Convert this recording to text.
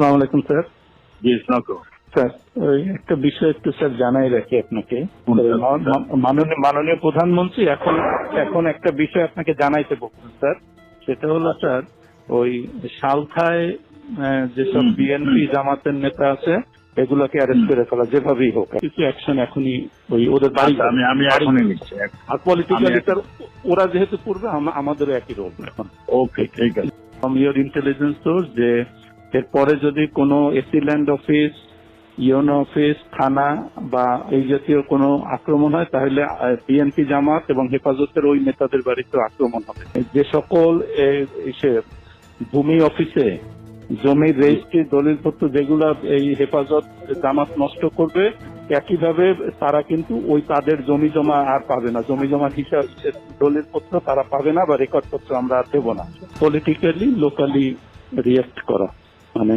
আসসালামু আলাইকুম স্যার। জি, স্নাতক। স্যার, ওই একটা বিষয় একটু স্যার জানাই রাখি আপনাকে। মাননীয় প্রধানমন্ত্রী এখন একটা বিষয় আপনাকে জানাইতে বলছেন স্যার। সেটা হলো স্যার, ওই সালথায় যেসব বিএনপি জামাতের নেতা আছে এগুলোকে অ্যারেস্ট করে ফেলা, যেভাবেই হোক কিছু অ্যাকশন এখনই ওই ওদের বাড়ি। আমি এখনই নিচ্ছি। আর পলিটিক্যালি স্যার ওরা যেহেতু পূর্বে আমাদেরও একই রোল এখন। ওকে, ঠিক আছে। ফ্রম ইউর ইন্টেলিজেন্স সোর্স যে এরপরে যদি কোনো এসিল্যান্ড অফিস, ইউনো অফিস, থানা বা এই জাতীয় কোনো আক্রমণ হয় তাহলে বিএনপি জামাত এবং হেফাজতের ওই নেতাদের বাড়িতে আক্রমণ হবে। যে সকল ভূমি অফিসে জমির রেজিস্ট্রি দলিলপত্র যেগুলা এই হেফাজত জামাত নষ্ট করবে, একইভাবে তারা কিন্তু ওই তাদের জমি জমা আর পাবে না, জমি জমার হিসাব দলিলপত্র তারা পাবে না বা রেকর্ডপত্র আমরা আর দেবো না। পলিটিক্যালি লোকালি রিয়েক্ট করা মানে